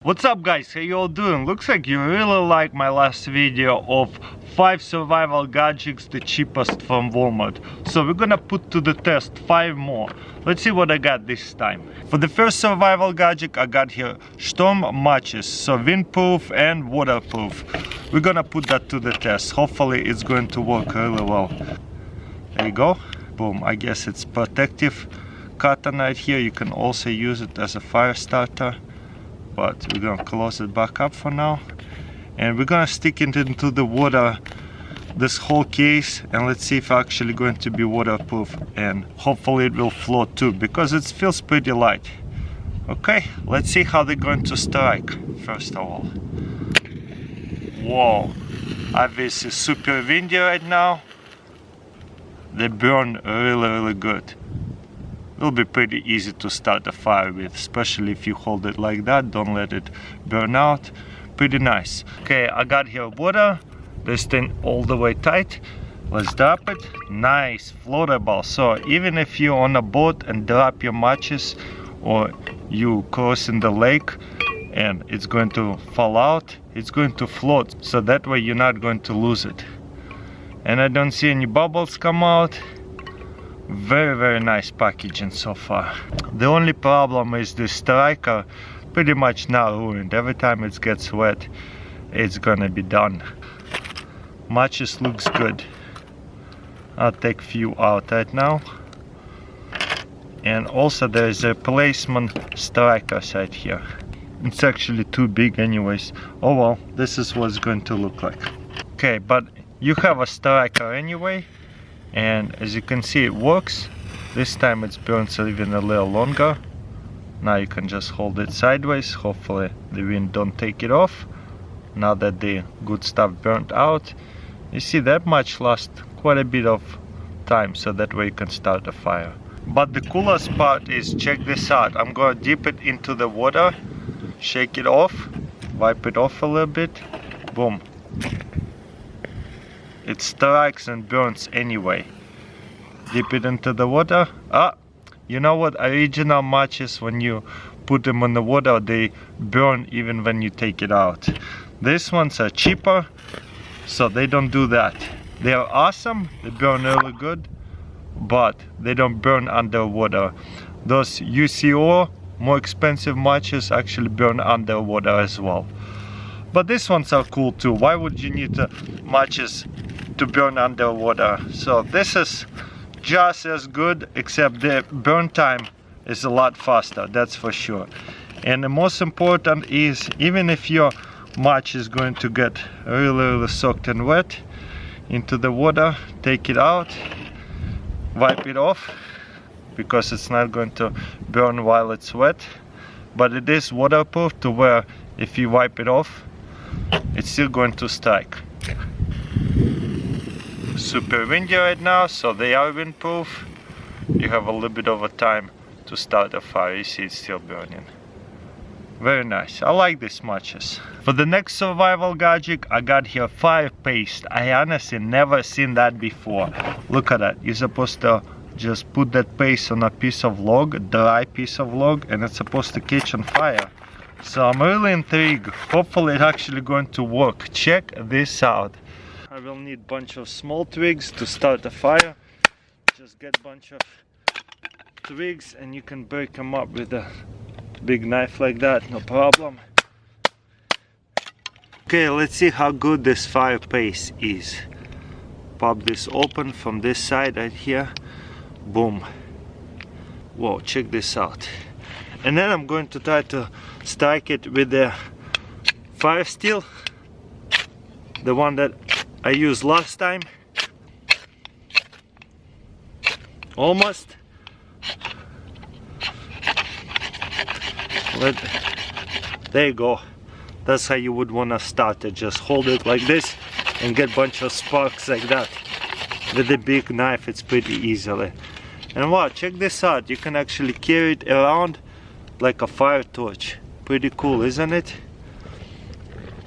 What's up guys, how you all doing? Looks like you really like my last video of 5 survival gadgets, the cheapest from Walmart. So we're gonna put to the test 5 more. Let's see what I got this time. For the first survival gadget I got here storm matches, so windproof and waterproof. We're gonna put that to the test. Hopefully it's going to work really well. There you go. Boom. I guess it's protective cotton right here. You can also use it as a fire starter. But we're gonna close it back up for now, and we're gonna stick it into the water, this whole case, and let's see if it's actually going to be waterproof, and hopefully it will float too, because it feels pretty light. Okay, let's see how they're going to strike first of all. Whoa, obviously super windy right now. They burn really good. It'll be pretty easy to start a fire with, especially if you hold it like that. Don't let it burn out. Pretty nice. Okay, I got here water. This thing all the way tight. Let's drop it. Nice, floatable. So even if you're on a boat and drop your matches, or you crossing the lake and it's going to fall out, it's going to float. So that way you're not going to lose it. And I don't see any bubbles come out. Very nice packaging so far. The only problem is the striker pretty much now ruined. Every time it gets wet it's gonna be done. Matches looks good. I'll take few out right now. And also there is a replacement strikers right here. It's actually too big anyways. Oh well, this is what it's going to look like. Okay, but you have a striker anyway. And as you can see, it works. This time it burns even a little longer. Now you can just hold it sideways. Hopefully the wind don't take it off. Now that the good stuff burnt out, you see that much lasts quite a bit of time, so that way you can start a fire. But the coolest part is, check this out. I'm gonna dip it into the water, shake it off, wipe it off a little bit. Boom. It strikes and burns anyway. Dip it into the water. You know what? Original matches, when you put them in the water, they burn even when you take it out. These ones are cheaper, so they don't do that. They are awesome, they burn really good, but they don't burn underwater. Those UCO, more expensive matches, actually burn underwater as well. But these ones are cool too. Why would you need matches to burn underwater? So this is just as good, except the burn time is a lot faster, that's for sure. And the most important is, even if your match is going to get really soaked and wet into the water, take it out, wipe it off, because it's not going to burn while it's wet. But it is waterproof to where if you wipe it off, it's still going to strike. Super windy right now, so they are windproof. You have a little bit of a time to start a fire. You see it's still burning. Very nice. I like these matches. For the next survival gadget, I got here fire paste. I honestly never seen that before. Look at that. You're supposed to just put that paste on a piece of log, a dry piece of log, and it's supposed to catch on fire. So I'm really intrigued. Hopefully it's actually going to work. Check this out. I will need a bunch of small twigs to start a fire. Just get a bunch of twigs and you can break them up with a big knife like that, no problem. Okay, let's see how good this fire paste is. Pop this open from this side right here. Boom. Whoa, check this out. And then I'm going to try to strike it with the fire steel, the one that I used last time. Almost. There you go. That's how you would want to start it. Just hold it like this and get a bunch of sparks like that. With a big knife it's pretty easily. And wow, check this out. You can actually carry it around like a fire torch. Pretty cool, isn't it?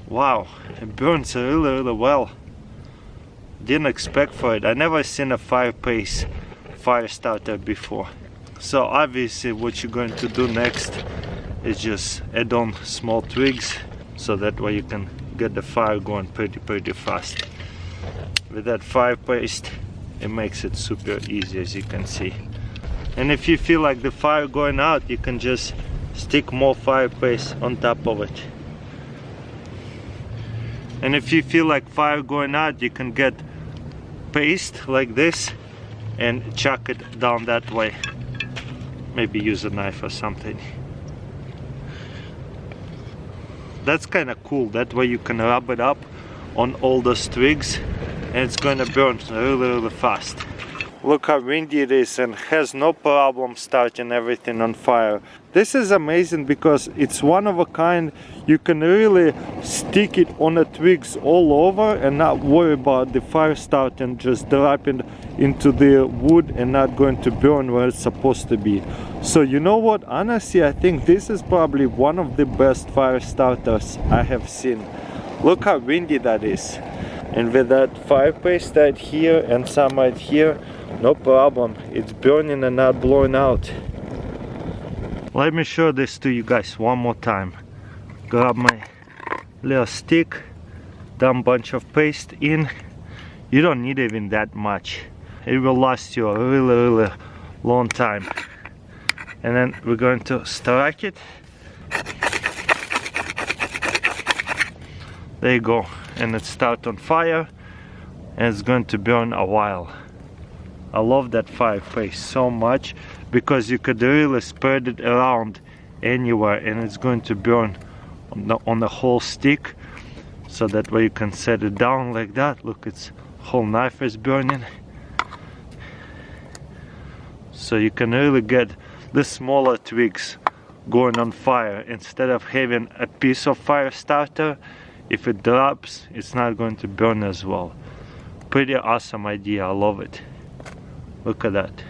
Wow, it burns really well. Didn't expect for it. I never seen a fire paste fire starter before. So obviously what you're going to do next is just add on small twigs, so that way you can get the fire going pretty fast. With that fire paste, it makes it super easy, as you can see. And if you feel like the fire going out, you can just stick more fire paste on top of it. And if you feel like fire going out, you can get paste like this and chuck it down that way. Maybe use a knife or something. That's kind of cool. That way you can rub it up on all those twigs and it's going to burn really fast. Look how windy it is, and has no problem starting everything on fire. This is amazing because it's one of a kind. You can really stick it on the twigs all over and not worry about the fire starting, just dropping into the wood and not going to burn where it's supposed to be. So you know what, honestly I think this is probably one of the best fire starters I have seen. Look how windy that is. And with that fire paste right here and some right here, no problem, it's burning and not blowing out. Let me show this to you guys one more time. Grab my little stick, dump bunch of paste in. You don't need even that much. It will last you a really long time. And then we're going to strike it. There you go, and it starts on fire and it's going to burn a while. I love that fire paste so much because you could really spread it around anywhere and it's going to burn on the whole stick, so that way you can set it down like that. Look, its whole knife is burning. So you can really get the smaller twigs going on fire instead of having a piece of fire starter. If it drops, it's not going to burn as well. Pretty awesome idea, I love it. Look at that.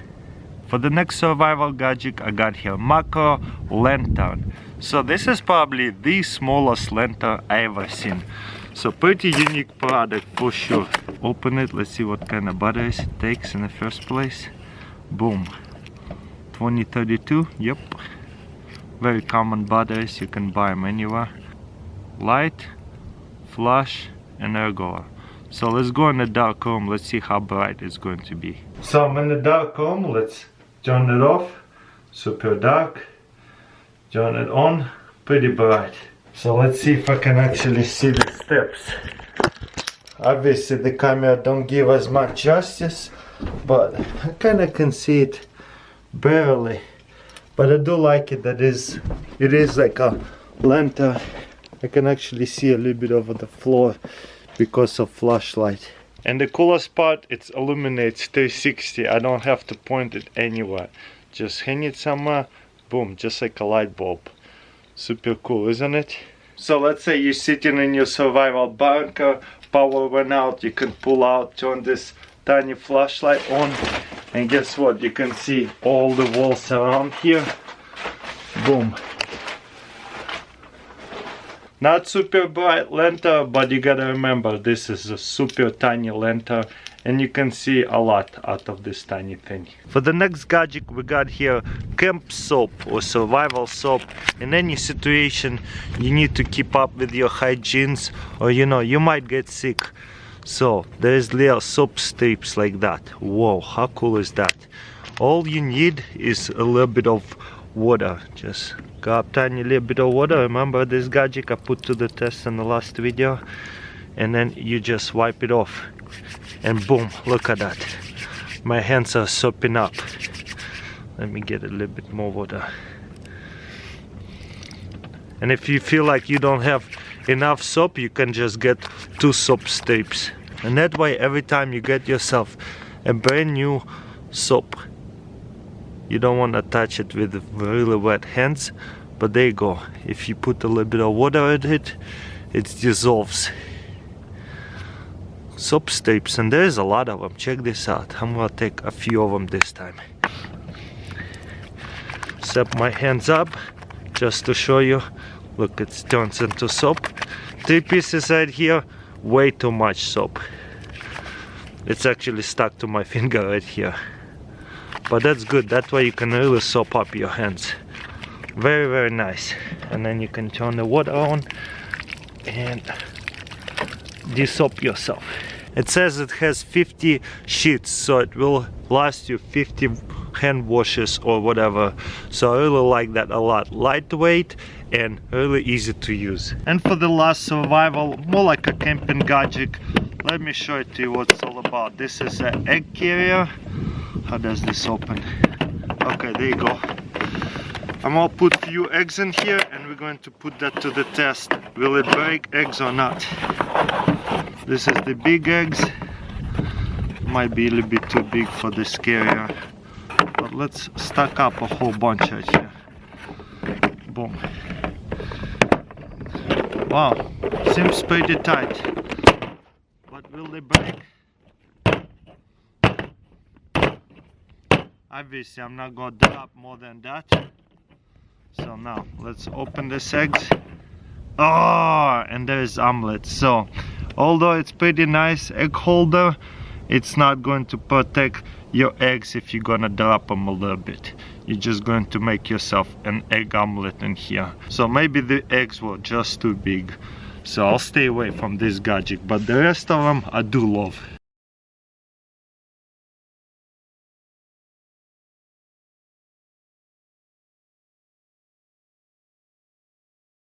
For the next survival gadget, I got here macro lantern. So this is probably the smallest lantern I ever seen. So pretty unique product for sure. Open it, let's see what kind of batteries it takes in the first place. Boom. 2032, yep. Very common batteries, you can buy them anywhere. Light, flash, and ergola. So let's go in the dark room, let's see how bright it's going to be. So I'm in the dark room, let's turn it off. Super dark. Turn it on, pretty bright. So let's see if I can actually see the steps. Obviously the camera don't give as much justice, but I kinda can see it barely. But I do like it that it is like a lantern. I can actually see a little bit over the floor because of flashlight. And the coolest part, it illuminates 360. I don't have to point it anywhere. Just hang it somewhere, boom, just like a light bulb. Super cool, isn't it? So let's say you're sitting in your survival bunker, power went out, you can pull out, turn this tiny flashlight on, and guess what? You can see all the walls around here. Boom. Not super bright lantern, but you gotta remember this is a super tiny lantern and you can see a lot out of this tiny thing. For the next gadget we got here camp soap or survival soap. In any situation you need to keep up with your hygiene, or you know, you might get sick. So there's little soap strips like that. Whoa, how cool is that? All you need is a little bit of water. Just grab tiny little bit of water. Remember this gadget I put to the test in the last video, and then you just wipe it off and boom, look at that, my hands are soaping up. Let me get a little bit more water. And if you feel like you don't have enough soap, you can just get 2 soap strips, and that way every time you get yourself a brand new soap, you don't want to touch it with really wet hands, but there you go. If you put a little bit of water in it, it dissolves. Soap strips, and there's a lot of them. Check this out. I'm gonna take a few of them this time. Set my hands up just to show you. Look, it turns into soap. 3 pieces right here, way too much soap. It's actually stuck to my finger right here. But that's good, that way you can really soap up your hands. Very, very nice. And then you can turn the water on and de-soap yourself. It says it has 50 sheets, so it will last you 50 hand washes or whatever. So I really like that a lot. Lightweight and really easy to use. And for the last survival, more like a camping gadget, let me show it to you what it's all about. This is an egg carrier. How does this open? Okay, there you go. I'm gonna put a few eggs in here and we're going to put that to the test. Will it break eggs or not? This is the big eggs. Might be a little bit too big for this carrier. But let's stack up a whole bunch right here. Boom. Wow, seems pretty tight. But will they break? Obviously I'm not gonna drop more than that. So now let's open these eggs. Oh, and there's omelet. So although it's pretty nice egg holder, it's not going to protect your eggs if you're gonna drop them a little bit. You're just going to make yourself an egg omelet in here. So maybe the eggs were just too big. So I'll stay away from this gadget, but the rest of them I do love.